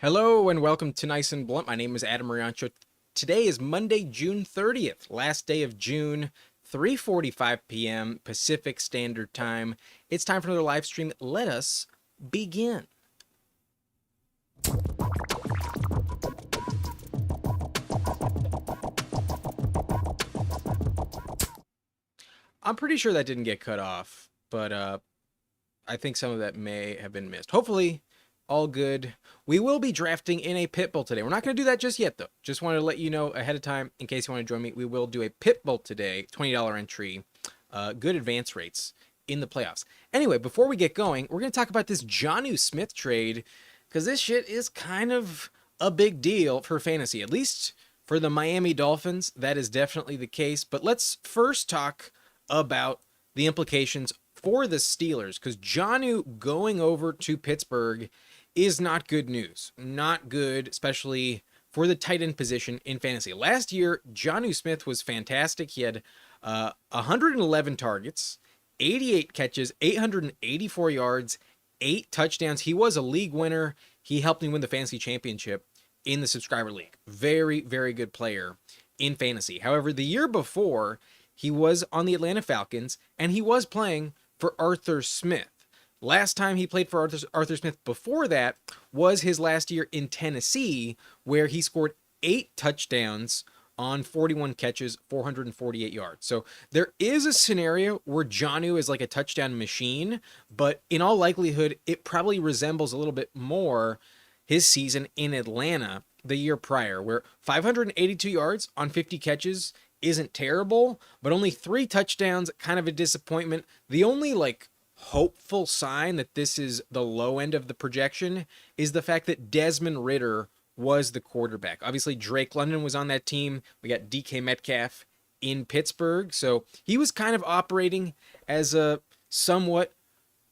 Hello and welcome to Nice and Blunt. My name is Adam Riancho. Today is Monday, June 30th, last day of June, 3:45 p.m. Pacific Standard Time. It's time for another live stream. Let us begin. I'm pretty sure that didn't get cut off, but I think some of that may have been missed. Hopefully, all good. We will be drafting in a pit bull today. We're not going to do that just yet, though. Just wanted to let you know ahead of time, in case you want to join me, we will do a pit bull today, $20 entry, good advance rates in the playoffs. Anyway, before we get going, we're going to talk about this Jonnu Smith trade, because this shit is kind of a big deal for fantasy, at least for the Miami Dolphins. That is definitely the case. But let's first talk about the implications for the Steelers, because Jonnu going over to Pittsburgh is not good news. Not good, especially for the tight end position in fantasy. Last year, Jonnu Smith was fantastic. He had 111 targets, 88 catches, 884 yards, 8 touchdowns. He was a league winner. He helped me win the fantasy championship in the subscriber league. Very, very good player in fantasy. However, the year before, he was on the Atlanta Falcons, and he was playing for Arthur Smith. Last time he played for Arthur Smith before that was his last year in Tennessee, where he scored 8 touchdowns on 41 catches, 448 yards. So there is a scenario where Jonnu is like a touchdown machine, but in all likelihood, it probably resembles a little bit more his season in Atlanta the year prior, where 582 yards on 50 catches isn't terrible, but only 3 touchdowns, kind of a disappointment. The only hopeful sign that this is the low end of the projection is the fact that Desmond Ridder was the quarterback. Obviously, Drake London was on that team. We got DK Metcalf in Pittsburgh, so he was kind of operating as a somewhat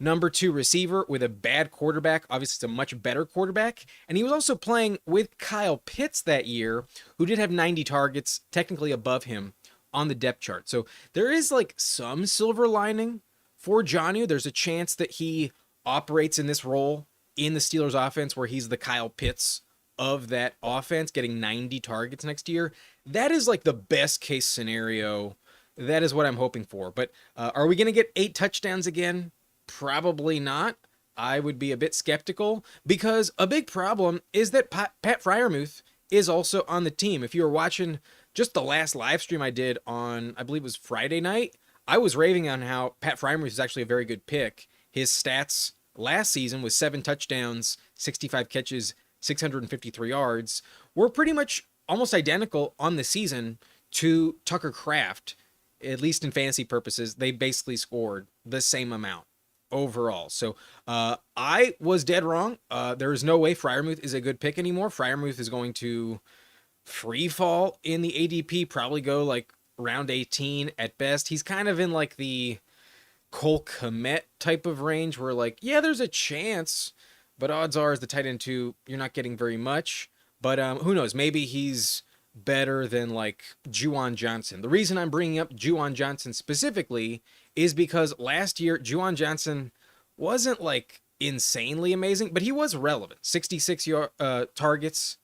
number 2 receiver with a bad quarterback. Obviously, it's a much better quarterback. And he was also playing with Kyle Pitts that year, who did have 90 targets, technically above him on the depth chart. So there is some silver lining for Jonnu. There's a chance that he operates in this role in the Steelers offense where he's the Kyle Pitts of that offense, getting 90 targets next year. That is the best case scenario. That is what I'm hoping for. But are we going to get 8 touchdowns again? Probably not. I would be a bit skeptical, because a big problem is that Pat Freiermuth is also on the team. If you were watching just the last live stream I did on, I believe it was Friday night, I was raving on how Pat Freiermuth is actually a very good pick. His stats last season was 7 touchdowns, 65 catches, 653 yards, were pretty much almost identical on the season to Tucker Kraft. At least in fantasy purposes, they basically scored the same amount overall. So I was dead wrong. There is no way Freiermuth is a good pick anymore. Freiermuth is going to free fall in the ADP, probably go round 18 at best. He's kind of in the Cole Kmet type of range where yeah, there's a chance, but odds are as the tight end 2, you're not getting very much. But who knows? Maybe he's better than Juwan Johnson. The reason I'm bringing up Juwan Johnson specifically is because last year Juwan Johnson wasn't insanely amazing, but he was relevant. 66 targets,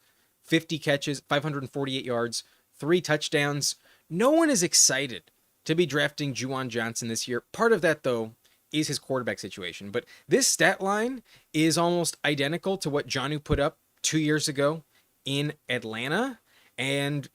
50 catches, 548 yards, 3 touchdowns. No one is excited to be drafting Juwan Johnson this year. Part of that, though, is his quarterback situation. But this stat line is almost identical to what Jonnu put up 2 years ago in Atlanta. And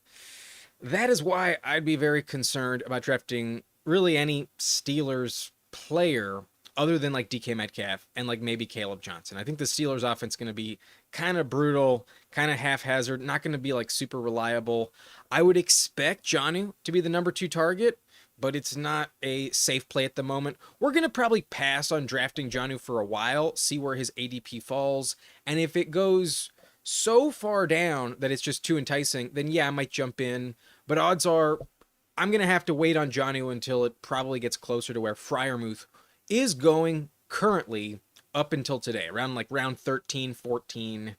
that is why I'd be very concerned about drafting really any Steelers player other than DK Metcalf and maybe Caleb Johnson. I think the Steelers offense is going to be kind of brutal, kind of haphazard, not going to be super reliable. I would expect Jonnu to be the number 2 target, but it's not a safe play at the moment. We're going to probably pass on drafting Jonnu for a while, see where his ADP falls, and if it goes so far down that it's just too enticing, then yeah, I might jump in. But odds are I'm going to have to wait on Jonnu until it probably gets closer to where Freiermuth is going currently up until today, around round 13, 14,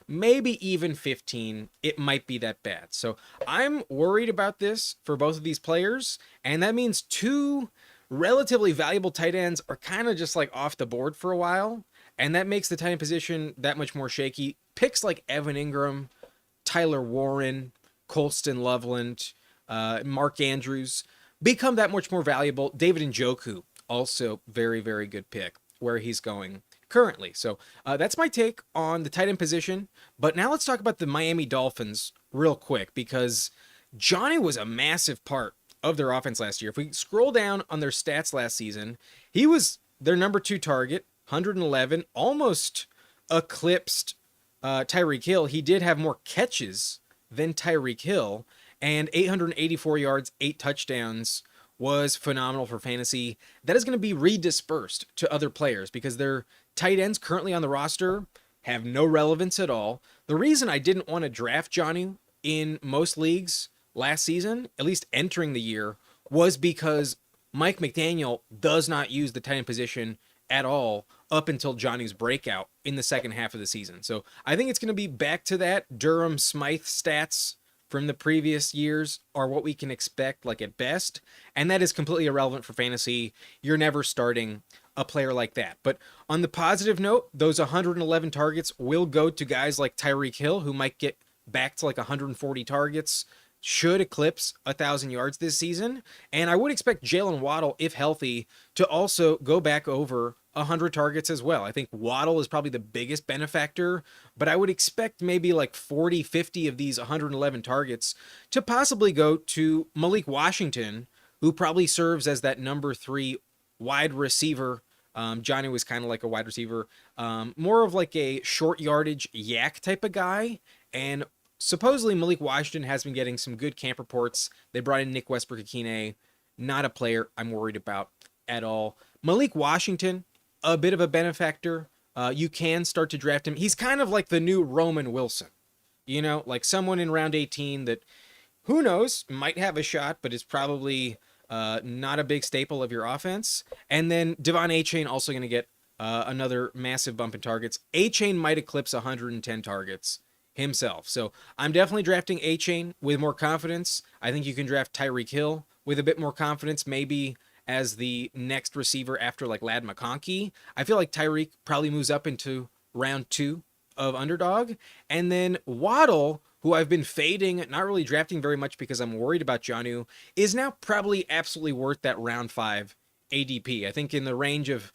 maybe even 15. It might be that bad. So I'm worried about this for both of these players, and that means 2 relatively valuable tight ends are kind of just off the board for a while, and that makes the tight end position that much more shaky. picks like Evan Ingram, Tyler Warren, Colston Loveland, Mark Andrews become that much more valuable. David Njoku, also very, very good pick where he's going currently. So that's my take on the tight end position. But now let's talk about the Miami Dolphins real quick, because Jonnu was a massive part of their offense last year. If we scroll down on their stats last season, he was their number 2 target, 111, almost eclipsed Tyreek Hill. He did have more catches than Tyreek Hill, and 884 yards, 8 touchdowns was phenomenal for fantasy. That is going to be redispersed to other players because their tight ends currently on the roster have no relevance at all. The reason I didn't want to draft Jonnu in most leagues last season, at least entering the year, was because Mike McDaniel does not use the tight end position at all up until Jonnu's breakout in the second half of the season. So I think it's going to be back to that. Durham Smythe stats from the previous years are what we can expect, like at best, and that is completely irrelevant for fantasy. You're never starting a player like that. But on the positive note, those 111 targets will go to guys like Tyreek Hill, who might get back to like 140 targets, should eclipse 1,000 yards this season. And I would expect Jalen Waddle, if healthy, to also go back over 100 targets as well. I think Waddle is probably the biggest benefactor, but I would expect maybe like 40, 50 of these 111 targets to possibly go to Malik Washington, who probably serves as that number 3 wide receiver. Johnny was kind of like a wide receiver, more of like a short yardage yak type of guy. And supposedly Malik Washington has been getting some good camp reports. They brought in Nick Westbrook-Akine, not a player I'm worried about at all. Malik Washington, a bit of a benefactor. You can start to draft him. He's kind of like the new Roman Wilson, you know, like someone in round 18 that, who knows, might have a shot, but is probably not a big staple of your offense. And then Devon Achane also going to get another massive bump in targets. Achane might eclipse 110 targets himself. So I'm definitely drafting Achane with more confidence. I think you can draft Tyreek Hill with a bit more confidence, maybe as the next receiver after like Ladd McConkey. I feel like Tyreek probably moves up into round 2 of Underdog. And then Waddle, who I've been fading, not really drafting very much because I'm worried about Jonnu, is now probably absolutely worth that round 5 ADP. I think in the range of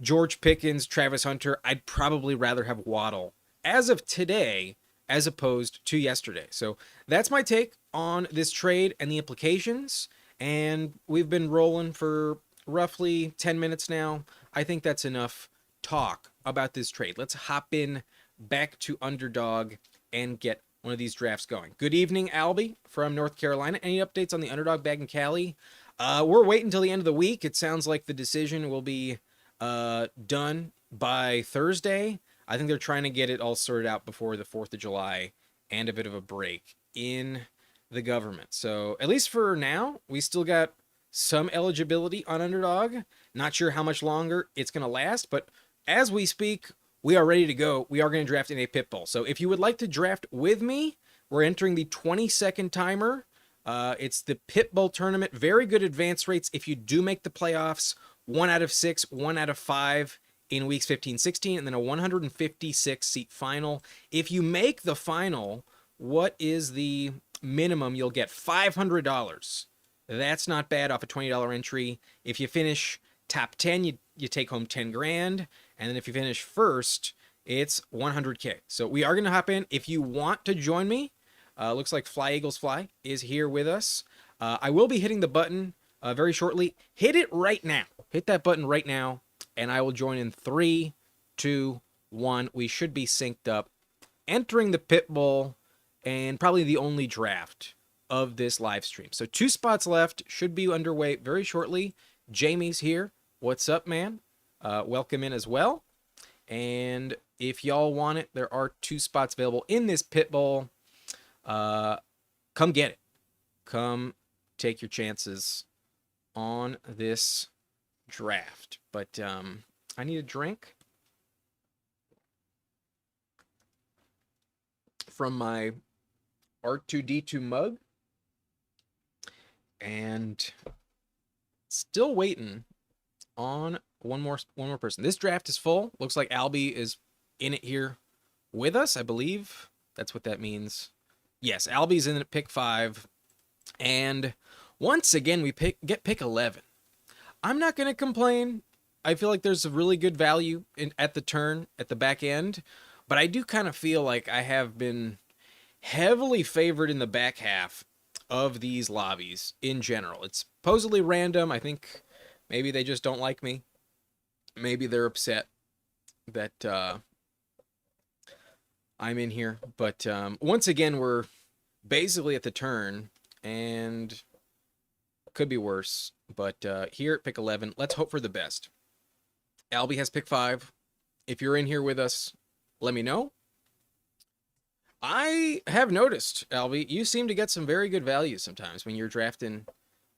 George Pickens, Travis Hunter, I'd probably rather have Waddle as of today as opposed to yesterday. So that's my take on this trade and the implications. And we've been rolling for roughly 10 minutes now. I think that's enough talk about this trade. Let's hop in back to Underdog and get one of these drafts going. Good evening, Albie from North Carolina. Any updates on the Underdog bag in Cali? We're waiting until the end of the week. It sounds like the decision will be done by Thursday. I think they're trying to get it all sorted out before the 4th of July and a bit of a break in the government. So at least for now, we still got some eligibility on Underdog. Not sure how much longer it's going to last, but as we speak, we are ready to go. We are going to draft in a pit bull. So if you would like to draft with me, we're entering the 20-second timer. It's the pit bull tournament. Very good advance rates if you do make the playoffs. 1 out of 6, 1 out of 5 in weeks 15, 16, and then a 156-seat final. If you make the final, what is the minimum you'll get? $500. That's not bad off a $20 entry. If you finish top 10, you take home 10 grand. And then if you finish first, it's 100K. So we are going to hop in. If you want to join me, looks like Fly Eagles Fly is here with us. I will be hitting the button very shortly. Hit it right now. Hit that button right now, and I will join in 3, 2, 1. We should be synced up. Entering the pit bull, and probably the only draft of this live stream. So 2 spots left. Should be underway very shortly. Jamie's here. What's up, man? Welcome in as well. And if y'all want it, there are 2 spots available in this pit bull. Come get it. Come take your chances on this draft. But I need a drink from my R2D2 mug, and still waiting on one more person. This draft is full. Looks like Albie is in it here with us, I believe. That's what that means. Yes, Albie's in at pick 5. And once again, we get pick 11. I'm not going to complain. I feel like there's a really good value at the turn, at the back end. But I do kind of feel like I have been heavily favored in the back half of these lobbies in general. It's supposedly random. I think maybe they just don't like me. Maybe they're upset that I'm in here. But once again, we're basically at the turn, and could be worse. But here at pick 11, let's hope for the best. Albie has pick 5. If you're in here with us, let me know. I have noticed, Albie, you seem to get some very good value sometimes when you're drafting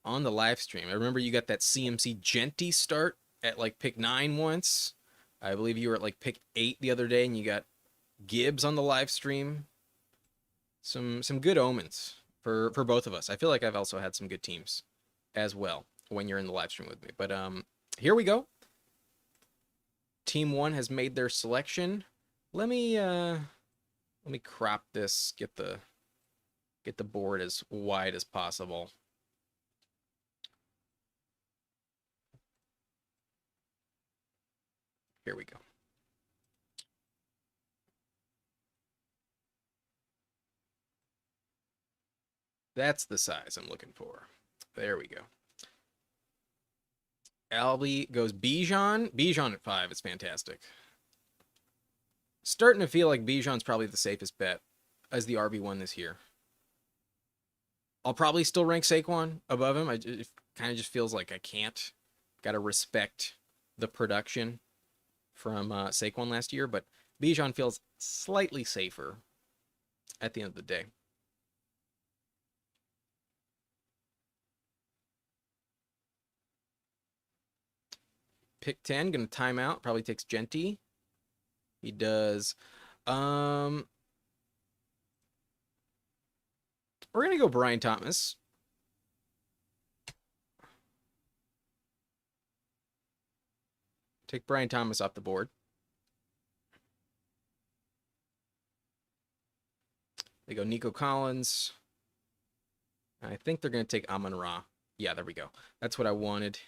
on the live stream. I remember you got that CMC Genty start at like pick 9 once. I believe you were at like pick 8 the other day, and you got Gibbs on the live stream. Some good omens for both of us. I feel like I've also had some good teams as well when you're in the live stream with me. But here we go. Team 1 has made their selection. Let me crop this, get the board as wide as possible. Here we go. That's the size I'm looking for. There we go. Albie goes Bijan. Bijan at 5 is fantastic. Starting to feel like Bijan's probably the safest bet as the RB1 this year. I'll probably still rank Saquon above him. It kind of just feels like I can't. Got to respect the production from Saquon last year, but Bijan feels slightly safer at the end of the day. Pick 10, going to time out. Probably takes Genty. He does. We're going to go Brian Thomas. Take Brian Thomas off the board. They go Nico Collins. I think they're going to take Amon-Ra. Yeah, there we go. That's what I wanted.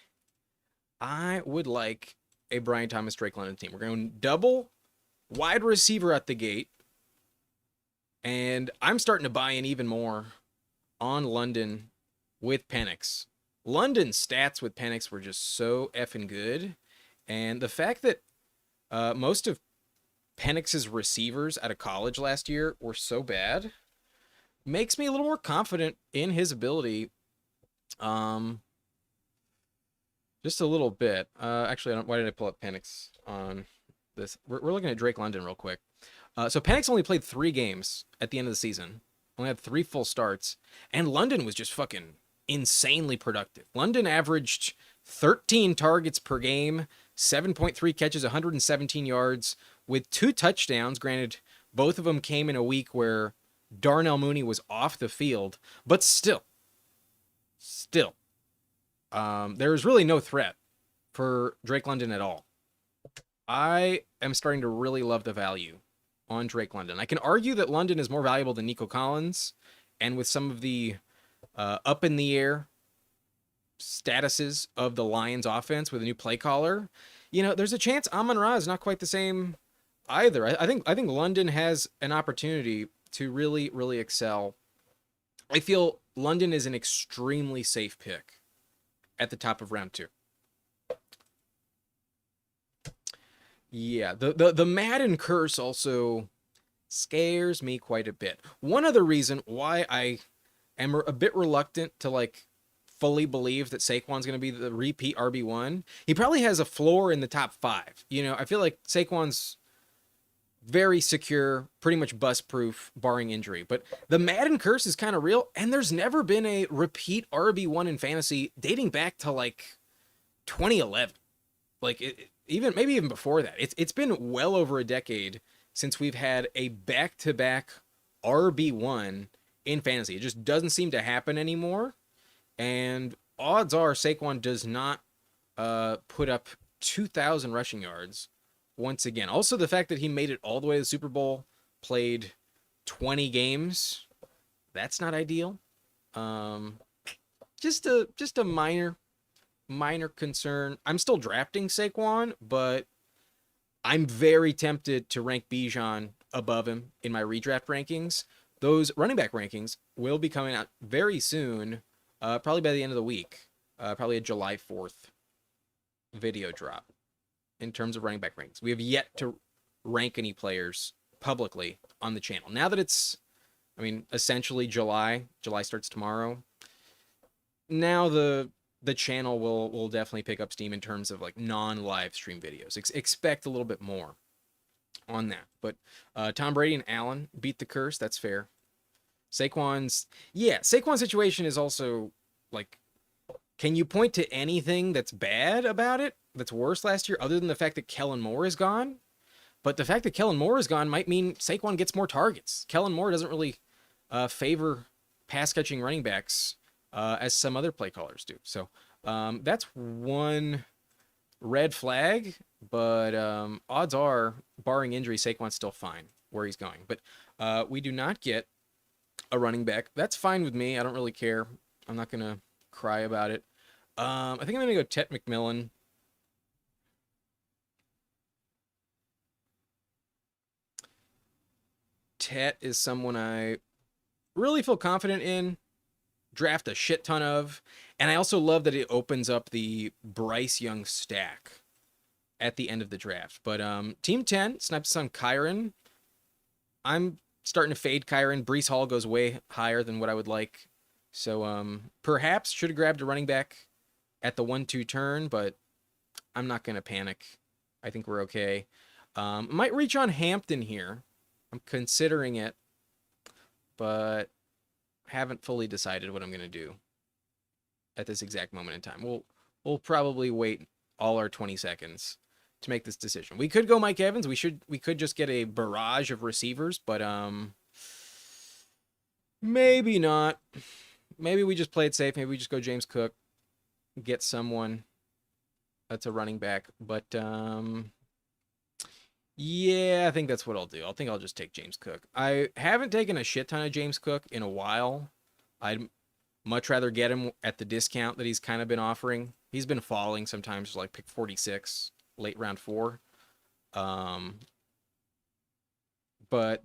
I would like a Brian Thomas Drake London team. We're going double wide receiver at the gate. And I'm starting to buy in even more on London with Penix. London's stats with Penix were just so effing good. And the fact that most of Penix's receivers out of college last year were so bad makes me a little more confident in his ability. Just a little bit. Actually, why did I pull up Penix on this? We're looking at Drake London real quick. So Penix only played 3 games at the end of the season. Only had 3 full starts. And London was just fucking insanely productive. London averaged 13 targets per game, 7.3 catches, 117 yards, with 2 touchdowns. Granted, both of them came in a week where Darnell Mooney was off the field. But still, there is really no threat for Drake London at all. I am starting to really love the value on Drake London. I can argue that London is more valuable than Nico Collins, and with some of the up in the air statuses of the Lions offense with a new play caller, there's a chance Amon-Ra is not quite the same either. I think London has an opportunity to really, really excel. I feel London is an extremely safe pick at the top of round 2. Yeah, the Madden curse also scares me quite a bit. One other reason why I am a bit reluctant to fully believe that Saquon's going to be the repeat RB1. He probably has a floor in the top 5. I feel like Saquon's very secure, pretty much bust-proof, barring injury. But the Madden curse is kind of real, and there's never been a repeat RB1 in fantasy dating back to 2011. Maybe even before that. It's been well over a decade since we've had a back-to-back RB1 in fantasy. It just doesn't seem to happen anymore. And odds are Saquon does not put up 2,000 rushing yards once again. Also, the fact that he made it all the way to the Super Bowl played 20 games. That's not ideal. Um, just a minor concern. I'm still drafting Saquon, but I'm very tempted to rank Bijan above him in my redraft rankings. Those running back rankings will be coming out very soon, probably by the end of the week, probably a July 4th video drop in terms of running back rankings. We have yet to rank any players publicly on the channel. Now that it's, I mean, essentially July starts tomorrow. Now the channel will definitely pick up steam in terms of like non-live stream videos. Expect a little bit more on that. But Tom Brady and Allen beat the curse. That's fair. Saquon's situation is also like, can you point to anything that's bad about it, that's worse last year, other than the fact that Kellen Moore is gone? But the fact that Kellen Moore is gone might mean Saquon gets more targets. Kellen Moore doesn't really favor pass-catching running backs as some other play callers do. So that's one red flag, but odds are, barring injury, Saquon's still fine where he's going. But we do not get a running back. That's fine with me. I don't really care. I'm not going to cry about it. I think I'm going to go Tet McMillan. Tet is someone I really feel confident in, draft a shit ton of, and I also love that it opens up the Bryce Young stack at the end of the draft. But Team 10 snipes on Kyron. I'm starting to fade Kyron. Breece Hall goes way higher than what I would like. So perhaps should have grabbed a running back at the 1-2 turn, but I'm not going to panic. I think we're okay. Might reach on Hampton here. I'm considering it, but haven't fully decided what I'm going to do at this exact moment in time. We'll probably wait all our 20 seconds to make this decision. We could go Mike Evans. We could just get a barrage of receivers, but maybe not. Maybe we just play it safe. Maybe we just go James Cook, get someone that's a running back. But yeah, I think that's what I'll do. I think I'll just take James Cook. I haven't taken a shit ton of James Cook in a while. I'd much rather get him at the discount that he's kind of been offering. He's been falling sometimes, like pick 46, late round 4. But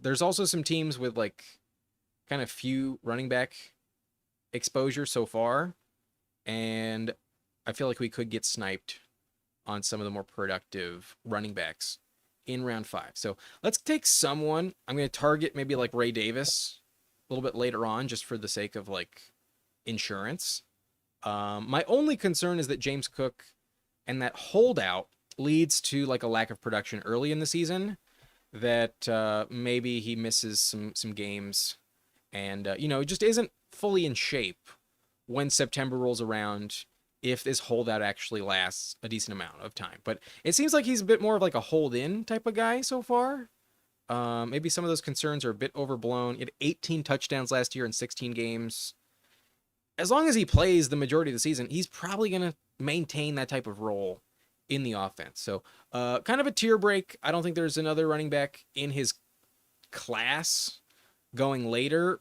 there's also some teams with like kind of few running back exposure so far, and I feel like we could get sniped on some of the more productive running backs in round 5. So let's take someone. I'm going to target maybe like Ray Davis a little bit later on, just for the sake of like insurance. My only concern is that James Cook and that holdout leads to like a lack of production early in the season, that maybe he misses some games, and just isn't fully in shape when September rolls around, if this holdout actually lasts a decent amount of time. But it seems like he's a bit more of like a hold-in type of guy so far. Maybe some of those concerns are a bit overblown. He had 18 touchdowns last year in 16 games. As long as he plays the majority of the season, he's probably going to maintain that type of role in the offense. So kind of a tier break. I don't think there's another running back in his class going later.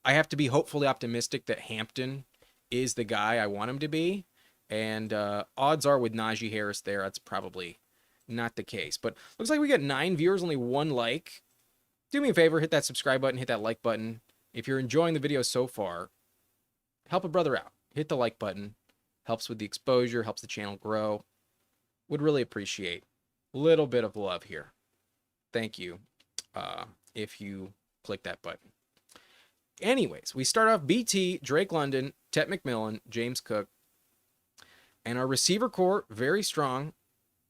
I have to be hopefully optimistic that Hampton is the guy I want him to be. And odds are with Najee Harris there, that's probably not the case. But looks like we got 9 viewers, only 1 like. Do me a favor, hit that subscribe button, hit that like button. If you're enjoying the video so far, help a brother out. Hit the like button. Helps with the exposure, helps the channel grow. Would really appreciate a little bit of love here. Thank you if you click that button. Anyways, we start off BT, Drake London, Tet McMillan, James Cook. And our receiver core, very strong.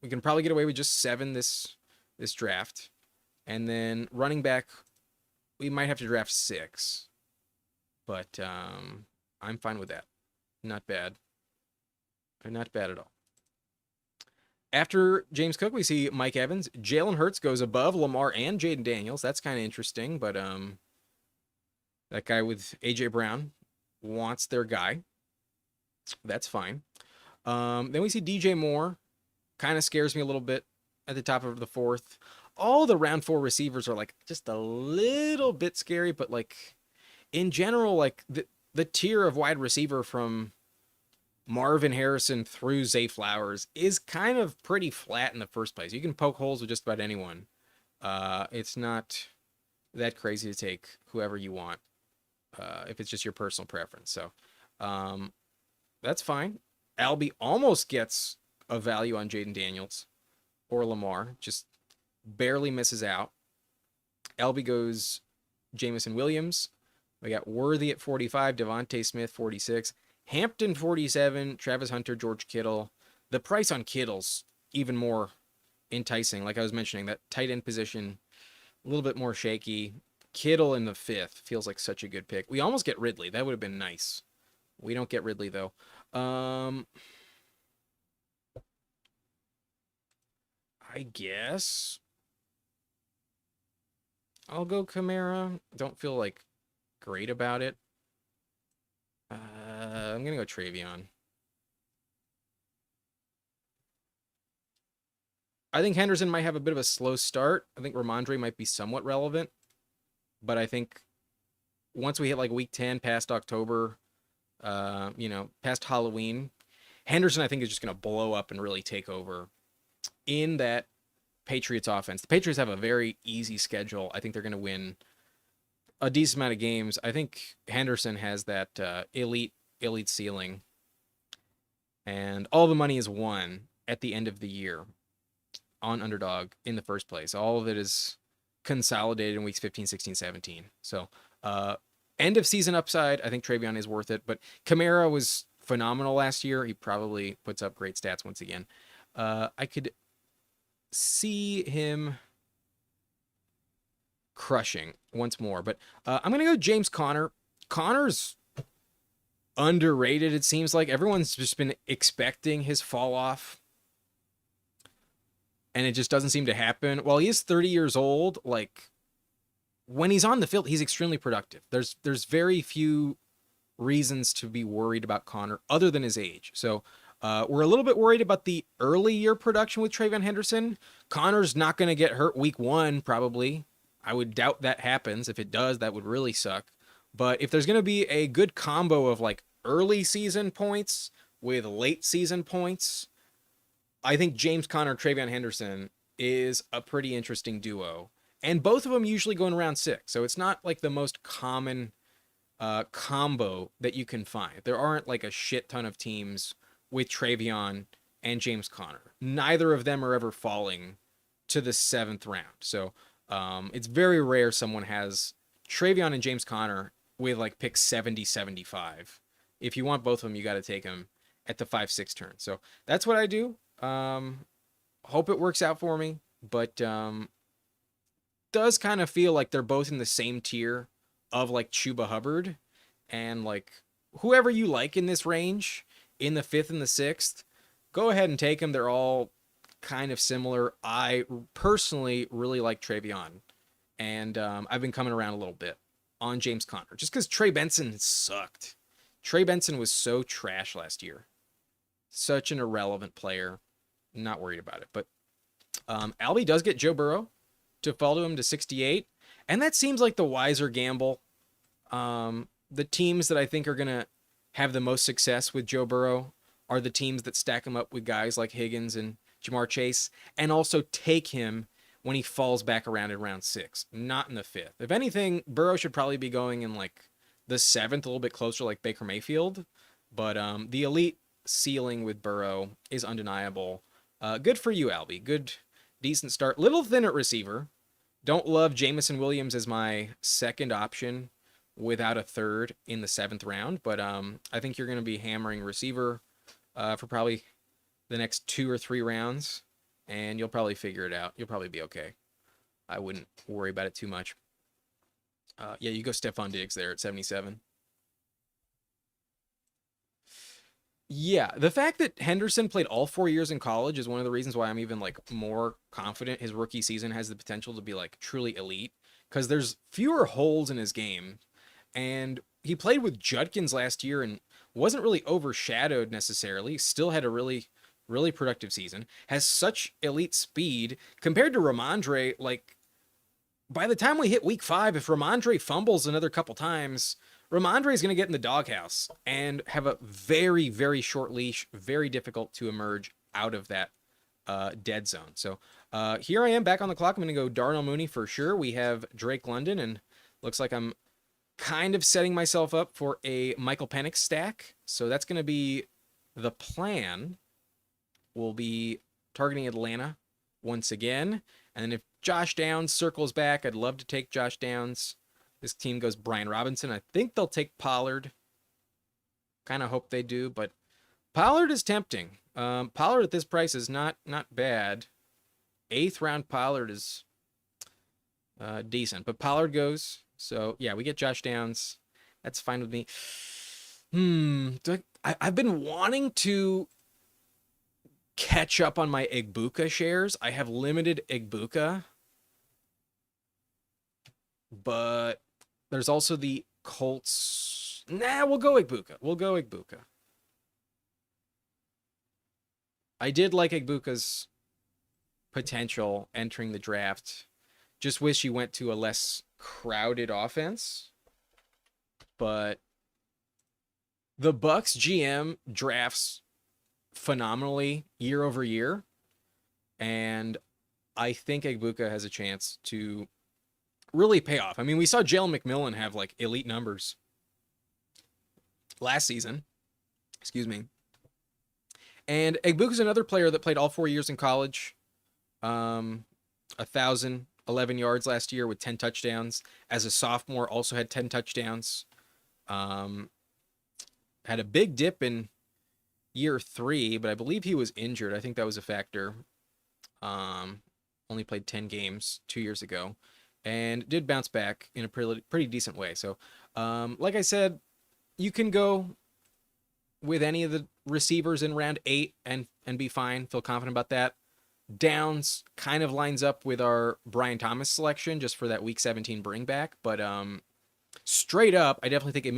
We can probably get away with just 7 this draft. And then running back, we might have to draft 6. But I'm fine with that. Not bad. Not bad at all. After James Cook, we see Mike Evans. Jalen Hurts goes above Lamar and Jaden Daniels. That's kind of interesting, but that guy with A.J. Brown wants their guy. That's fine. Then we see DJ Moore. Kind of scares me a little bit at the top of the fourth. All the round four receivers are like just a little bit scary, but like in general, like the tier of wide receiver from Marvin Harrison through Zay Flowers is kind of pretty flat in the first place. You can poke holes with just about anyone. It's not that crazy to take whoever you want, if it's just your personal preference. So um, that's fine. Albie almost gets a value on Jaden Daniels or Lamar, just barely misses out. Albie goes Jamison Williams. We got Worthy at 45, Devontae Smith 46, Hampton 47, Travis Hunter, George Kittle. The price on Kittle's even more enticing. Like I was mentioning, that tight end position a little bit more shaky. Kittle in the fifth feels like such a good pick. We almost get Ridley. That would have been nice. We don't get Ridley though. I guess I'll go Kamara. Don't feel like great about it. I'm gonna go Travion. I think Henderson might have a bit of a slow start. I think Ramondre might be somewhat relevant, but I think once we hit like week 10 past October, past Halloween, Henderson I think is just gonna blow up and really take over in that Patriots offense. The Patriots have a very easy schedule. I think they're gonna win a decent amount of games. I think Henderson has that elite ceiling, and all the money is won at the end of the year on Underdog in the first place. All of it is consolidated in weeks 15, 16, 17. So end of season upside, I think Travion is worth it. But Kamara was phenomenal last year. He probably puts up great stats once again. I could see him crushing once more. But I'm going to go James Conner. Conner's underrated, it seems like. Everyone's just been expecting his fall off, and it just doesn't seem to happen. While he is 30 years old, like, when he's on the field, he's extremely productive. There's very few reasons to be worried about Conner other than his age. So we're a little bit worried about the early year production with Travion Henderson. Conner's not going to get hurt week 1, probably. I would doubt that happens. If it does, that would really suck. But if there's going to be a good combo of like early season points with late season points, I think James Conner, Travion Henderson is a pretty interesting duo. And both of them usually go in round 6. So it's not like the most common combo that you can find. There aren't like a shit ton of teams with Travion and James Conner. Neither of them are ever falling to the 7th round. So it's very rare someone has Travion and James Conner with like pick 70, 75. If you want both of them, you got to take them at the 5-6 turn. So that's what I do. Hope it works out for me, but does kind of feel like they're both in the same tier of like Chuba Hubbard, and like whoever you like in this range in the 5th and the 6th, go ahead and take them. They're all kind of similar. I personally really like Travion, and I've been coming around a little bit on James Conner just because Trey Benson sucked. Trey Benson was so trash last year. Such an irrelevant player. Not worried about it. But Albie does get Joe Burrow to fall to him to 68. And that seems like the wiser gamble. The teams that I think are going to have the most success with Joe Burrow are the teams that stack him up with guys like Higgins and Jamar Chase, and also take him when he falls back around in round 6, not in the 5th. If anything, Burrow should probably be going in like the 7th, a little bit closer like Baker Mayfield. But the elite ceiling with Burrow is undeniable. Good for you, Albie. Good, decent start. Little thin at receiver. Don't love Jamison Williams as my second option without a third in the 7th round, but I think you're going to be hammering receiver for probably the next 2 or 3 rounds, and you'll probably figure it out. You'll probably be okay. I wouldn't worry about it too much. Yeah, you go Stephon Diggs there at 77. Yeah, the fact that Henderson played all 4 years in college is one of the reasons why I'm even like more confident his rookie season has the potential to be like truly elite, because there's fewer holes in his game, and he played with Judkins last year and wasn't really overshadowed necessarily. Still had a really really productive season, has such elite speed compared to Ramondre. Like, by the time we hit week 5, if Ramondre fumbles another couple times, Ramondre is going to get in the doghouse and have a very, very short leash, very difficult to emerge out of that dead zone. So here I am back on the clock. I'm going to go Darnell Mooney for sure. We have Drake London, and looks like I'm kind of setting myself up for a Michael Penix stack. So that's going to be the plan. We'll be targeting Atlanta once again. And then if Josh Downs circles back, I'd love to take Josh Downs. This team goes Brian Robinson. I think they'll take Pollard. Kind of hope they do, but Pollard is tempting. Pollard at this price is not bad. 8th round Pollard is decent, but Pollard goes. So yeah, we get Josh Downs. That's fine with me. I've been wanting to catch up on my Igbuka shares. I have limited Igbuka, but there's also the Colts. Nah, we'll go Igbuka. I did like Igbuka's potential entering the draft. Just wish he went to a less crowded offense. But the Bucks GM drafts phenomenally year over year, and I think Igbuka has a chance to really pay off. I mean, we saw Jalen McMillan have like elite numbers last season. Excuse me. And Igbuka's another player that played all 4 years in college. 1,011 yards last year with 10 touchdowns. As a sophomore, also had 10 touchdowns. Had a big dip in year 3, but I believe he was injured. I think that was a factor. Only played 10 games 2 years ago, and did bounce back in a pretty decent way. So, like I said, you can go with any of the receivers in round 8 and be fine. Feel confident about that. Downs kind of lines up with our Brian Thomas selection just for that week 17 bring back. But straight up, I definitely think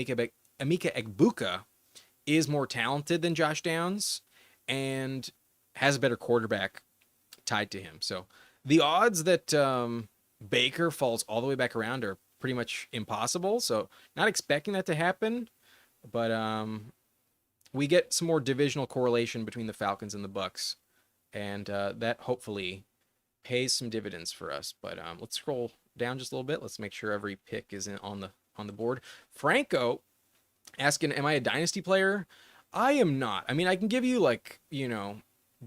Emeka Egbuka is more talented than Josh Downs and has a better quarterback tied to him. So the odds that Baker falls all the way back around are pretty much impossible. So not expecting that to happen, but we get some more divisional correlation between the Falcons and the Bucks, and that hopefully pays some dividends for us. But let's scroll down just a little bit. Let's make sure every pick is on the board. Franco asking, am I a dynasty player? I am not. I mean, I can give you like,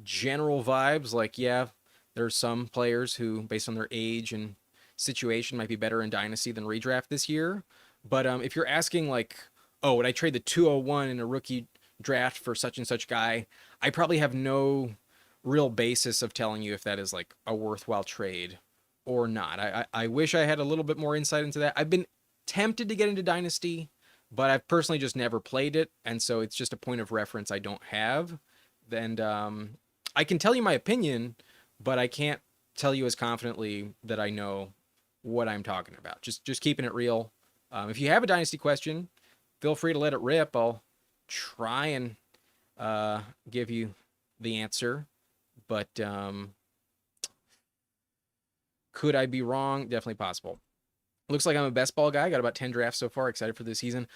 general vibes. Like, yeah, there's some players who, based on their age and situation, might be better in dynasty than redraft this year. But if you're asking like, oh, would I trade the 201 in a rookie draft for such and such guy? I probably have no real basis of telling you if that is like a worthwhile trade or not. I wish I had a little bit more insight into that. I've been tempted to get into dynasty, but I've personally just never played it, and so it's just a point of reference I don't have. And I can tell you my opinion, but I can't tell you as confidently that I know what I'm talking about. Just keeping it real. If you have a dynasty question, feel free to let it rip. I'll try and give you the answer, but could I be wrong? Definitely possible. Looks like I'm a best ball guy. Got about 10 drafts so far. Excited for this season.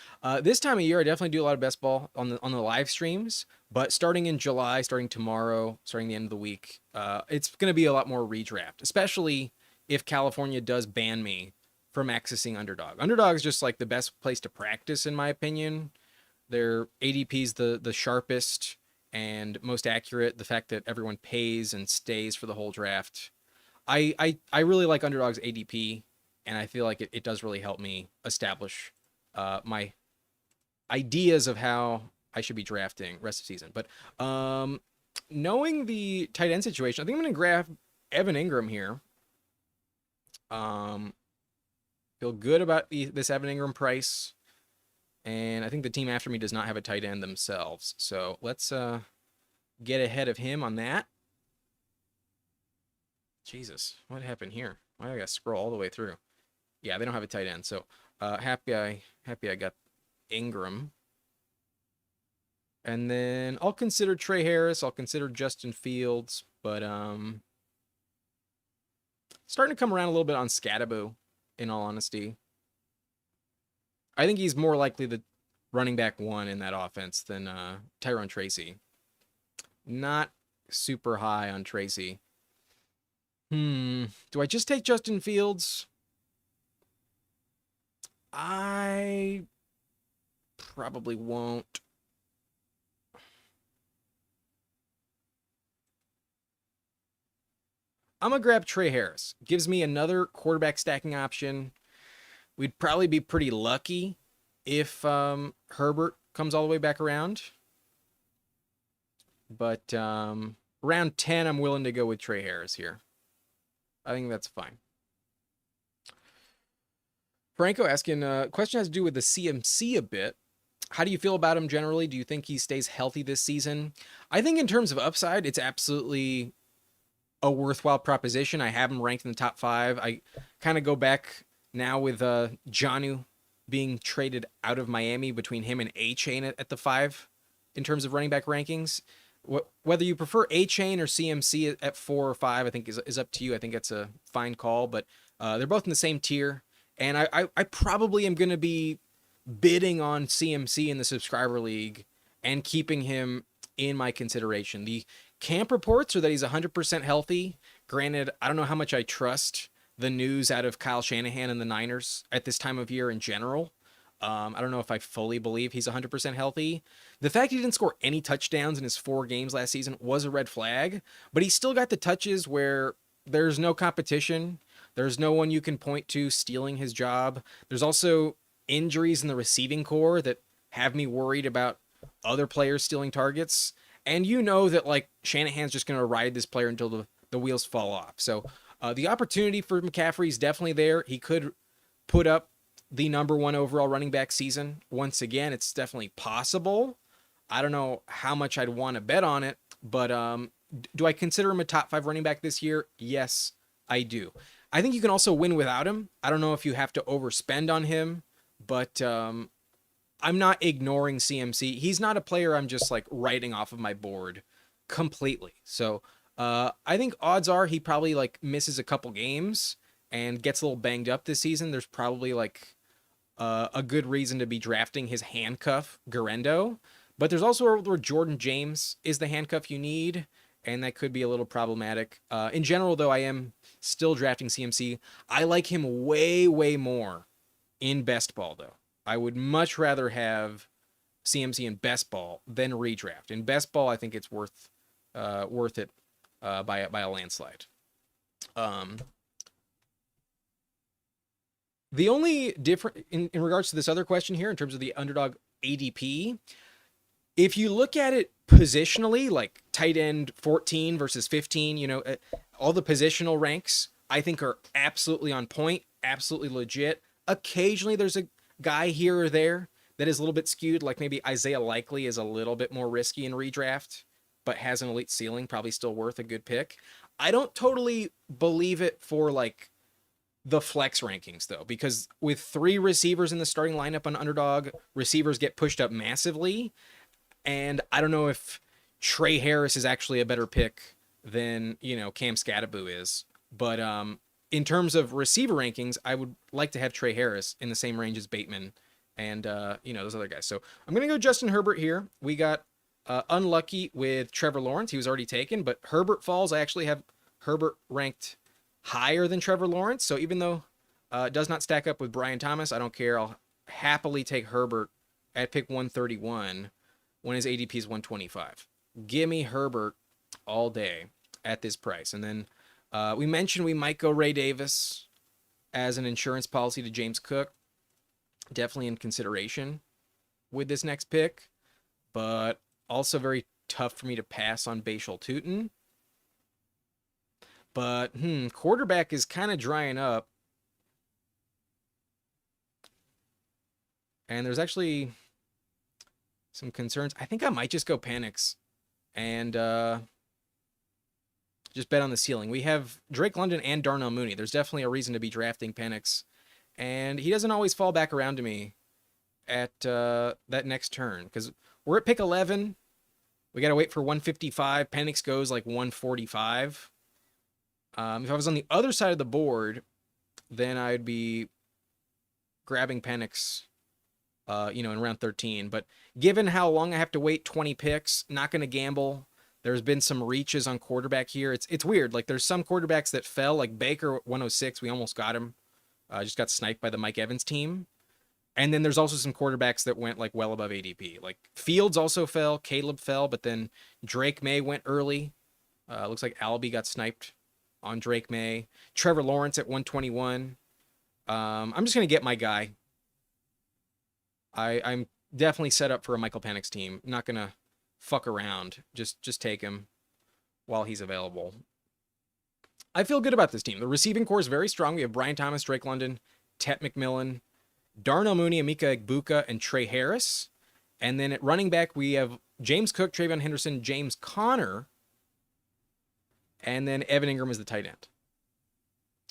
This time of year, I definitely do a lot of best ball on the live streams. But starting in July, starting tomorrow, starting the end of the week, it's going to be a lot more redraft, especially if California does ban me from accessing Underdog. Underdog is just like the best place to practice, in my opinion. Their ADP's the sharpest and most accurate. The fact that everyone pays and stays for the whole draft. I really like Underdog's ADP. And I feel like it does really help me establish my ideas of how I should be drafting rest of season. But knowing the tight end situation, I think I'm going to grab Evan Ingram here. Feel good about this Evan Ingram price. And I think the team after me does not have a tight end themselves. So let's get ahead of him on that. Jesus, what happened here? Why do I got to scroll all the way through? Yeah, they don't have a tight end, so happy I got Ingram. And then I'll consider Trey Harris. I'll consider Justin Fields. But starting to come around a little bit on Scattaboo, in all honesty. I think he's more likely the running back one in that offense than Tyrone Tracy. Not super high on Tracy. Do I just take Justin Fields? I probably won't. I'm going to grab Trey Harris. Gives me another quarterback stacking option. We'd probably be pretty lucky if Herbert comes all the way back around. But round 10, I'm willing to go with Trey Harris here. I think that's fine. Franco asking, question has to do with the CMC a bit. How do you feel about him generally? Do you think he stays healthy this season? I think in terms of upside, it's absolutely a worthwhile proposition. I have him ranked in the top 5. I kind of go back now with Jonnu being traded out of Miami between him and A-Chain at the 5 in terms of running back rankings. Whether you prefer A-Chain or CMC at 4 or 5, I think is up to you. I think that's a fine call, but they're both in the same tier. And I probably am going to be bidding on CMC in the subscriber league and keeping him in my consideration. The camp reports are that he's 100% healthy. Granted, I don't know how much I trust the news out of Kyle Shanahan and the Niners at this time of year in general. I don't know if I fully believe he's 100% healthy. The fact he didn't score any touchdowns in his 4 games last season was a red flag, but he still got the touches where there's no competition. There's no one you can point to stealing his job. There's also injuries in the receiving core that have me worried about other players stealing targets. And you know that like Shanahan's just going to ride this player until the wheels fall off. So the opportunity for McCaffrey is definitely there. He could put up the number 1 overall running back season. Once again, it's definitely possible. I don't know how much I'd want to bet on it, but do I consider him a top 5 running back this year? Yes, I do. I think you can also win without him. I don't know if you have to overspend on him, but I'm not ignoring CMC. He's not a player I'm just like writing off of my board completely. So I think odds are he probably like misses a couple games and gets a little banged up this season. There's probably like a good reason to be drafting his handcuff, Garendo. But there's also where Jordan James is the handcuff you need, and that could be a little problematic. In general, though, I am still drafting CMC. I like him way, way more in best ball, though. I would much rather have CMC in best ball than redraft. In best ball, I think it's worth it by a landslide. The only different in regards to this other question here in terms of the underdog ADP, if you look at it positionally, like tight end 14 versus 15, all the positional ranks I think are absolutely on point, absolutely legit. Occasionally there's a guy here or there that is a little bit skewed, like maybe Isaiah Likely is a little bit more risky in redraft, but has an elite ceiling, probably still worth a good pick. I don't totally believe it for like the flex rankings though, because with 3 receivers in the starting lineup on underdog, receivers get pushed up massively. And I don't know if Trey Harris is actually a better pick than, Cam Scattaboo is. But in terms of receiver rankings, I would like to have Trey Harris in the same range as Bateman and, those other guys. So I'm going to go Justin Herbert here. We got unlucky with Trevor Lawrence. He was already taken, but Herbert falls. I actually have Herbert ranked higher than Trevor Lawrence. So even though it does not stack up with Brian Thomas, I don't care. I'll happily take Herbert at pick 131 when his ADP is 125. Give me Herbert all day at this price. And then we mentioned we might go Ray Davis as an insurance policy to James Cook. Definitely in consideration with this next pick, but also very tough for me to pass on Bashal Tutin. But quarterback is kind of drying up. And there's actually some concerns. I think I might just go Penix and just bet on the ceiling. We have Drake London and Darnell Mooney. There's definitely a reason to be drafting Penix. And he doesn't always fall back around to me at that next turn, because we're at pick 11. We got to wait for 155. Penix goes like 145. If I was on the other side of the board, then I'd be grabbing Penix, in round 13. But given how long I have to wait, 20 picks, not going to gamble. There's been some reaches on quarterback here. It's weird. Like there's some quarterbacks that fell, like Baker at 106. We almost got him. Just got sniped by the Mike Evans team. And then there's also some quarterbacks that went like well above ADP. Like Fields also fell, Caleb fell, but then Drake May went early. Looks like Albie got sniped on Drake May. Trevor Lawrence at 121. I'm just gonna get my guy. I'm definitely set up for a Michael Penix team. Not gonna fuck around. Just take him while he's available. I feel good about this team. The receiving core is very strong. We have Brian Thomas, Drake London, Tet McMillan, Darnell Mooney, Emeka Egbuka, and Trey Harris. And then at running back, we have James Cook, Travion Henderson, James Conner, and then Evan Ingram is the tight end.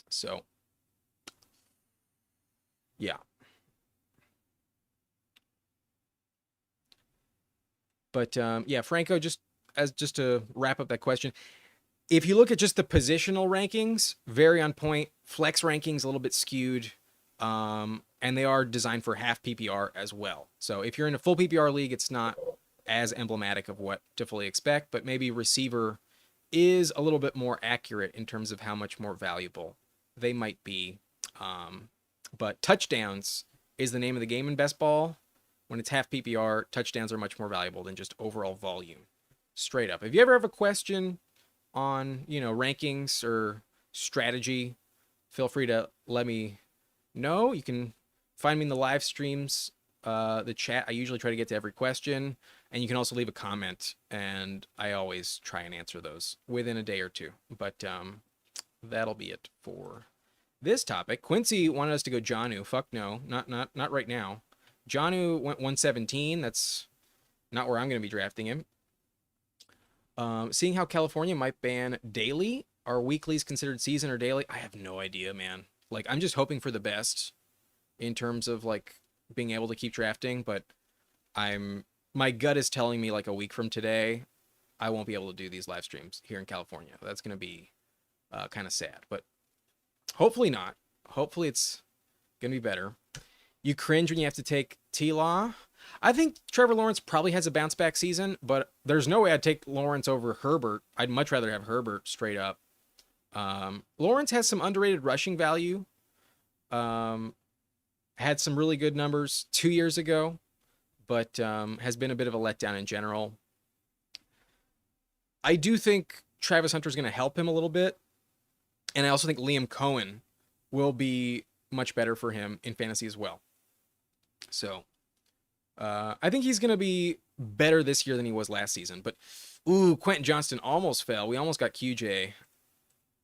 So, yeah. But yeah, Franco, just to wrap up that question, if you look at just the positional rankings, very on point. Flex rankings a little bit skewed. And they are designed for half PPR as well. So if you're in a full PPR league, it's not as emblematic of what to fully expect, but maybe receiver is a little bit more accurate in terms of how much more valuable they might be. But touchdowns is the name of the game in best ball. When it's half PPR, touchdowns are much more valuable than just overall volume. Straight up. If you ever have a question on, rankings or strategy, feel free to let me know. You can find me in the live streams, the chat. I usually try to get to every question, and you can also leave a comment, and I always try and answer those within a day or two. But that'll be it for this topic. Quincy wanted us to go Jonnu. Fuck no, not right now. Jonnu went 117. That's not where I'm going to be drafting him. Seeing how California might ban daily. Are weeklies considered season or daily? I have no idea, man. Like, I'm just hoping for the best in terms of, like, being able to keep drafting, but my gut is telling me, like, a week from today, I won't be able to do these live streams here in California. That's going to be kind of sad, but hopefully not. Hopefully it's going to be better. You cringe when you have to take T-Law. I think Trevor Lawrence probably has a bounce back season, but there's no way I'd take Lawrence over Herbert. I'd much rather have Herbert straight up. Lawrence has some underrated rushing value. Had some really good numbers 2 years ago, but has been a bit of a letdown in general. I do think Travis Hunter is going to help him a little bit, and I also think Liam Cohen will be much better for him in fantasy as well. So I think he's going to be better this year than he was last season. But, Quentin Johnston almost fell. We almost got QJ.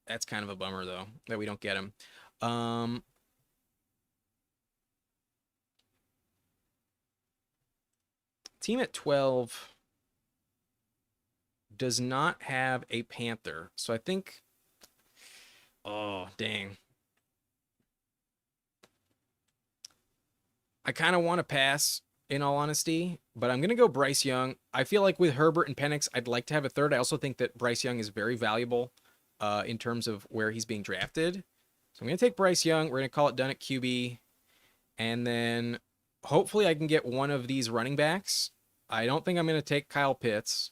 That's kind of a bummer, though, that we don't get him. Team at 12 does not have a Panther. So I think... Oh, dang. I kind of want to pass, in all honesty, but I'm going to go Bryce Young. I feel like with Herbert and Penix, I'd like to have a third. I also think that Bryce Young is very valuable in terms of where he's being drafted. So I'm going to take Bryce Young. We're going to call it done at QB. And then hopefully I can get one of these running backs. I don't think I'm going to take Kyle Pitts.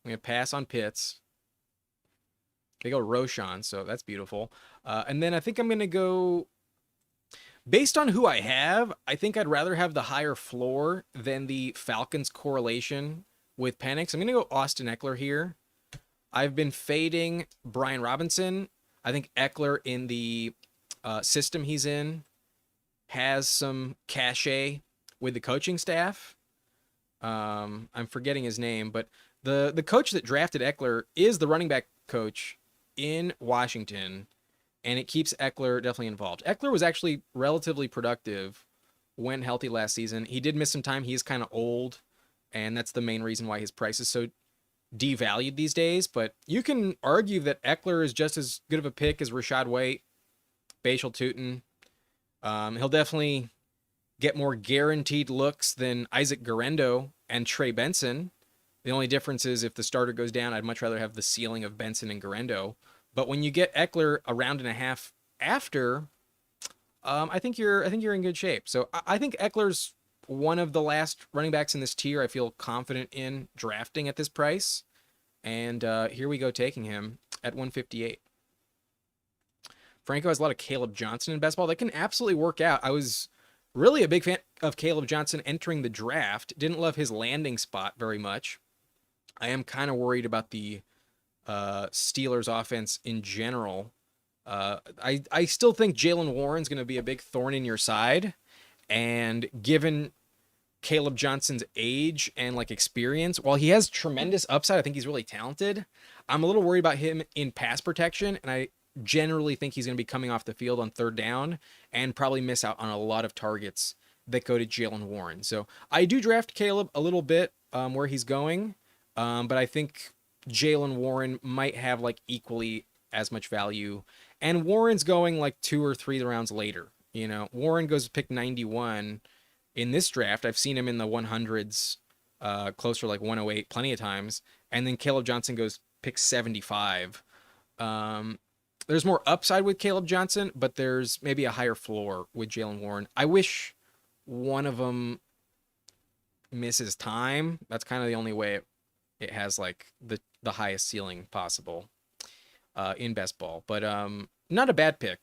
I'm going to pass on Pitts. They go Roshan, so that's beautiful. And then I think I'm going to go... Based on who I have, I think I'd rather have the higher floor than the Falcons correlation with Penix. I'm going to go Austin Eckler here. I've been fading Brian Robinson. I think Eckler in the system he's in has some cachet with the coaching staff. I'm forgetting his name, but the coach that drafted Eckler is the running back coach in Washington, and it keeps Eckler definitely involved. Eckler was actually relatively productive when healthy last season. He did miss some time. He is kind of old, and that's the main reason why his price is so devalued these days. But you can argue that Eckler is just as good of a pick as Rashad White, Bashal Tutin. He'll definitely get more guaranteed looks than Isaac Garendo and Trey Benson. The only difference is if the starter goes down, I'd much rather have the ceiling of Benson and Garendo. But when you get Eckler a round and a half after, I think you're in good shape. So I think Eckler's one of the last running backs in this tier I feel confident in drafting at this price. And here we go, taking him at 158. Franco has a lot of Caleb Johnson in best ball. That can absolutely work out. I was really a big fan of Caleb Johnson entering the draft. Didn't love his landing spot very much. I am kind of worried about the Steelers offense in general. I still think Jalen Warren's going to be a big thorn in your side. And given Caleb Johnson's age and like experience, while he has tremendous upside, I think he's really talented. I'm a little worried about him in pass protection, and I generally think he's going to be coming off the field on third down and probably miss out on a lot of targets that go to Jalen Warren. So I do draft Caleb a little bit where he's going, but I think Jalen Warren might have like equally as much value. And Warren's going like 2 or 3 rounds later. You know, Warren goes to pick 91 in this draft. I've seen him in the 100s, closer like 108 plenty of times. And then Caleb Johnson goes pick 75. There's more upside with Caleb Johnson, but there's maybe a higher floor with Jalen Warren. I wish one of them misses time. That's kind of the only way it has like the highest ceiling possible in best ball. But not a bad pick.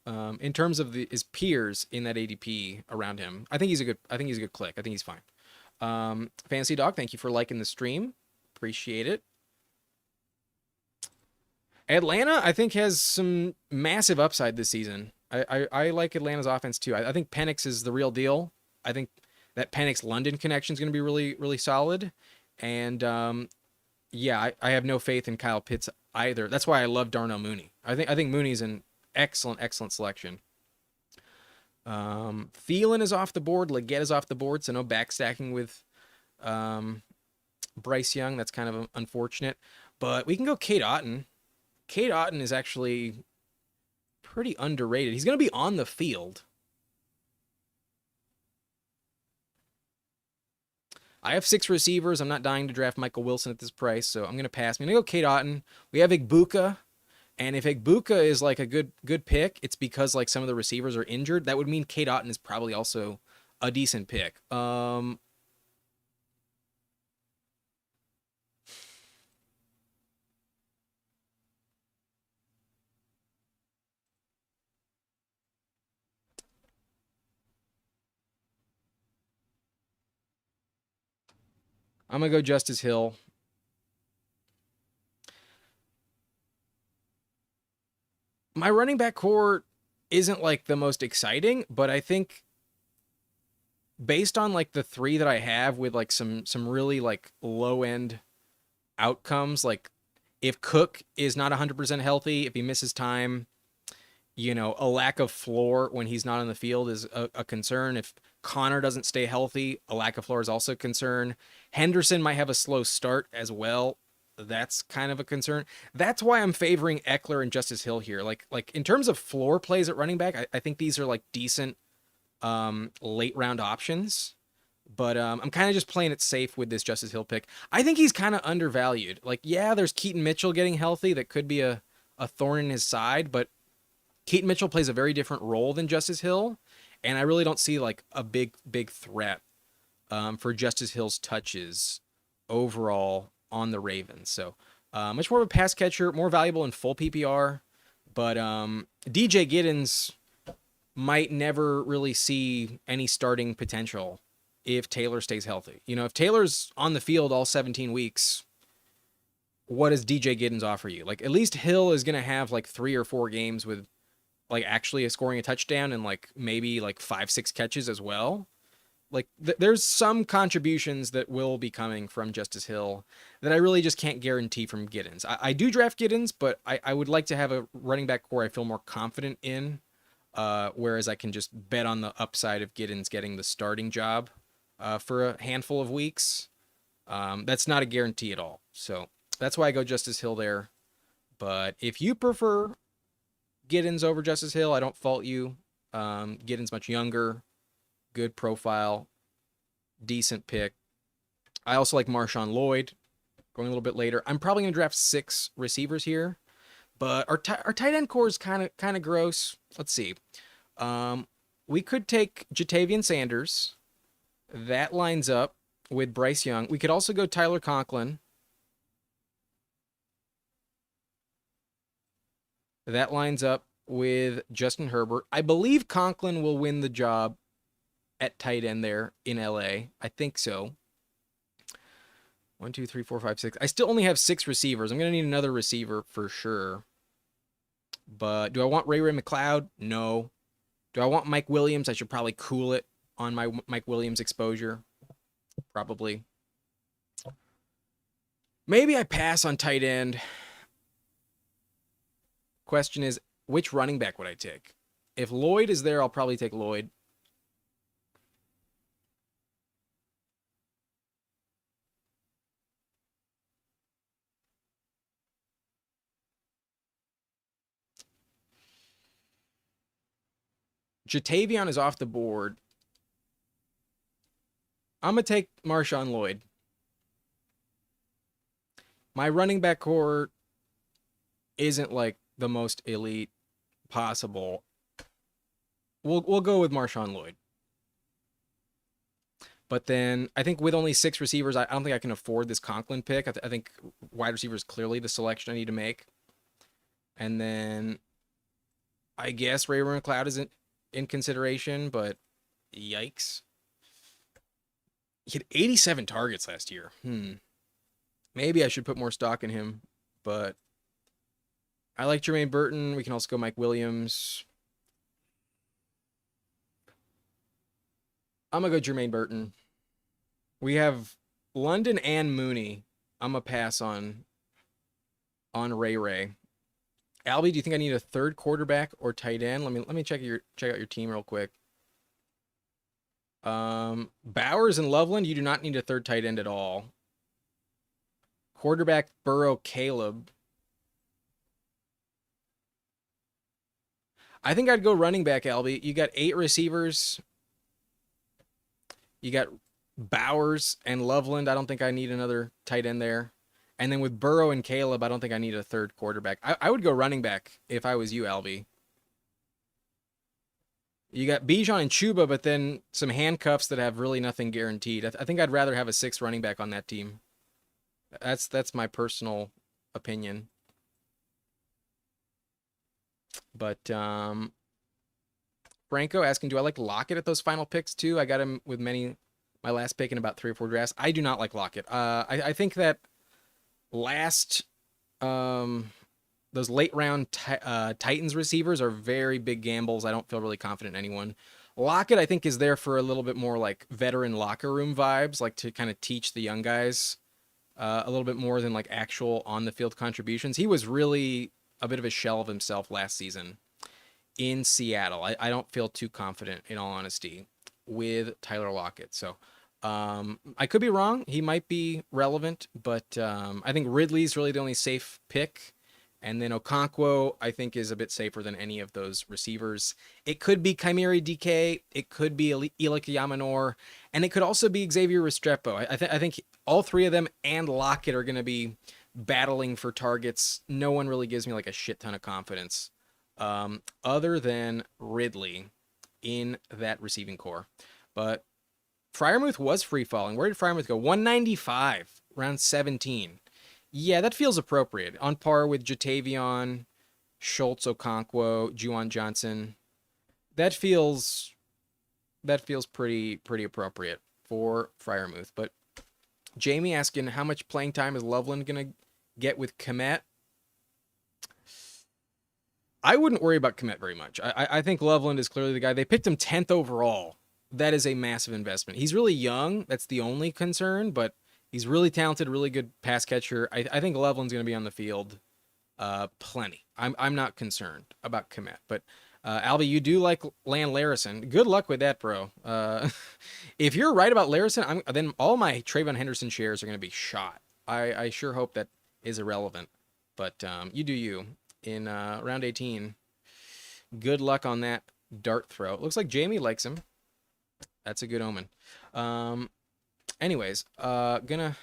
In terms of his peers in that ADP around him, I think he's a good click. I think he's fine. Fantasy Dog, thank you for liking the stream. Appreciate it. Atlanta, I think, has some massive upside this season. I like Atlanta's offense too. I think Penix is the real deal. I think that Penix London connection is going to be really, really solid. And yeah, I have no faith in Kyle Pitts either. That's why I love Darnell Mooney. I think Mooney's an excellent selection. Thielen is off the board. Leggett is off the board, so no backstacking with Bryce Young. That's kind of unfortunate. But we can go Cade Otton. Cade Otton is actually pretty underrated. He's going to be on the field. I have 6 receivers. I'm not dying to draft Michael Wilson at this price, so I'm going to pass. I'm going to go Cade Otton. We have Igbuka. And if Igbuka is like a good pick, it's because like some of the receivers are injured. That would mean Cade Otton is probably also a decent pick. I'm going to go Justice Hill. My running back core isn't like the most exciting, but I think based on like the 3 that I have with like some really like low end outcomes, like if Cook is not 100% healthy, if he misses time, you know, a lack of floor when he's not on the field is a concern. If Connor doesn't stay healthy, a lack of floor is also a concern. Henderson might have a slow start as well. That's kind of a concern. That's why I'm favoring Eckler and Justice Hill here. Like in terms of floor plays at running back, I think these are like decent late round options. But I'm kind of just playing it safe with this Justice Hill pick. I think he's kind of undervalued. Like, yeah, there's Keaton Mitchell getting healthy. That could be a thorn in his side, but Keaton Mitchell plays a very different role than Justice Hill. And I really don't see like a big threat for Justice Hill's touches overall on the Ravens. So much more of a pass catcher, more valuable in full PPR. But DJ Giddens might never really see any starting potential if Taylor stays healthy. You know, if Taylor's on the field all 17 weeks, what does DJ Giddens offer you? Like, at least Hill is going to have like 3 or 4 games with like actually scoring a touchdown and like maybe like 5-6 catches as well. Like there's some contributions that will be coming from Justice Hill that I really just can't guarantee from Giddens. I do draft Giddens, but I would like to have a running back core I feel more confident in, whereas I can just bet on the upside of Giddens getting the starting job for a handful of weeks. That's not a guarantee at all. So that's why I go Justice Hill there. But if you prefer Giddens over Justice Hill, I don't fault you. Giddens much younger, good profile, decent pick. I also like Marshawn Lloyd going a little bit later. I'm probably going to draft 6 receivers here, but our tight end core is kind of gross. Let's see. Um, we could take Jatavian Sanders. That lines up with Bryce Young. We could also go Tyler Conklin. That lines up with Justin Herbert. I believe Conklin will win the job at tight end there in LA. I think so. 1, 2, 3, 4, 5, 6. I still only have 6 receivers. I'm going to need another receiver for sure. But do I want Ray McLeod? No. Do I want Mike Williams? I should probably cool it on my Mike Williams exposure. Probably. Maybe I pass on tight end. Question is, which running back would I take? If Lloyd is there, I'll probably take Lloyd. Jatavion is off the board. I'm going to take Marshawn Lloyd. My running back core isn't like the most elite possible. We'll go with Marshawn Lloyd. But then I think with only 6 receivers, I don't think I can afford this Conklin pick. I think wide receiver is clearly the selection I need to make. And then I guess Ray McLeod isn't in consideration, but yikes. He had 87 targets last year. Maybe I should put more stock in him, but I like Jermaine Burton. We can also go Mike Williams. I'm going to go Jermaine Burton. We have London and Mooney. I'm going to pass on Ray. Albie, do you think I need a third quarterback or tight end? Let me check out your team real quick. Bowers and Loveland, you do not need a third tight end at all. Quarterback, Burrow, Caleb. I think I'd go running back, Albie. You got 8 receivers. You got Bowers and Loveland. I don't think I need another tight end there. And then with Burrow and Caleb, I don't think I need a third quarterback. I would go running back if I was you, Albie. You got Bijan and Chuba, but then some handcuffs that have really nothing guaranteed. I think I'd rather have a 6th running back on that team. That's my personal opinion. But Franco asking, do I like Lockett at those final picks too? I got him with my last pick in about 3 or 4 drafts. I do not like Lockett. I think that those late round Titans receivers are very big gambles. I don't feel really confident in anyone. Lockett, I think, is there for a little bit more like veteran locker room vibes, like to kind of teach the young guys a little bit more than like actual on the field contributions. He was really a bit of a shell of himself last season in Seattle. I don't feel too confident, in all honesty, with Tyler Lockett. So I could be wrong. He might be relevant, but I think Ridley's really the only safe pick. And then Okonkwo, I think, is a bit safer than any of those receivers. It could be Chimere DK. It could be Elik Yamanor. And it could also be Xavier Restrepo. I think all 3 of them and Lockett are going to be battling for targets. No one really gives me like a shit ton of confidence other than Ridley in that receiving core. But Freiermuth was free falling. Where did Freiermuth go? 195, round 17. Yeah, that feels appropriate. On par with Jatavion, Schultz, Okonkwo, Juwan Johnson. That feels pretty appropriate for Freiermuth. But Jamie asking, how much playing time is Loveland going to get with Kmet? I wouldn't worry about Kmet very much. I think Loveland is clearly the guy. They picked him 10th overall. That is a massive investment. He's really young. That's the only concern, but he's really talented, really good pass catcher. I think Loveland's going to be on the field plenty. I'm not concerned about Kmet. But, Albie, you do like Lan Larison. Good luck with that, bro. If you're right about Larison, then all my Trayvon Henderson shares are going to be shot. I sure hope that is irrelevant. But you do you. In round 18, good luck on that dart throw. It looks like Jamie likes him. That's a good omen. Anyways, gonna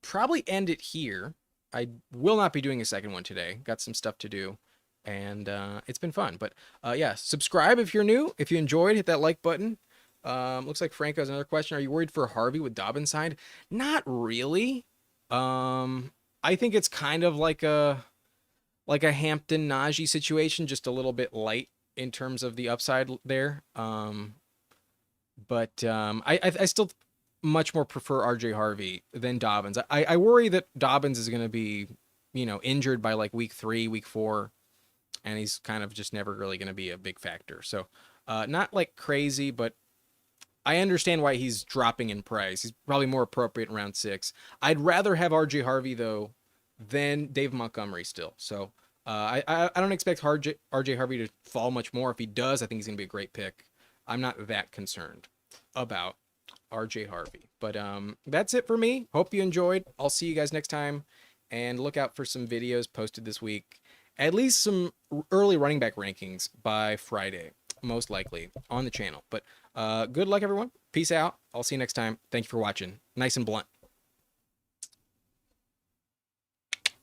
probably end it here. I will not be doing a second one today. Got some stuff to do, and it's been fun. But yeah, subscribe if you're new. If you enjoyed, hit that like button. Looks like Franco has another question. Are you worried for Harvey with Dobbins signed? Not really. I think it's kind of like a Hampton Najee situation, just a little bit light in terms of the upside there. I still much more prefer RJ Harvey than Dobbins. I worry that Dobbins is going to be, injured by like week 3, week 4, and he's kind of just never really going to be a big factor. So, not like crazy, but I understand why he's dropping in price. He's probably more appropriate in round 6. I'd rather have RJ Harvey though than Dave Montgomery still. So, I don't expect RJ Harvey to fall much more. If he does, I think he's going to be a great pick. I'm not that concerned about RJ Harvey. But that's it for me. Hope you enjoyed. I'll see you guys next time, and look out for some videos posted this week. At least some early running back rankings by Friday, most likely on the channel. But good luck, everyone. Peace out. I'll see you next time. Thank you for watching. Nice and blunt.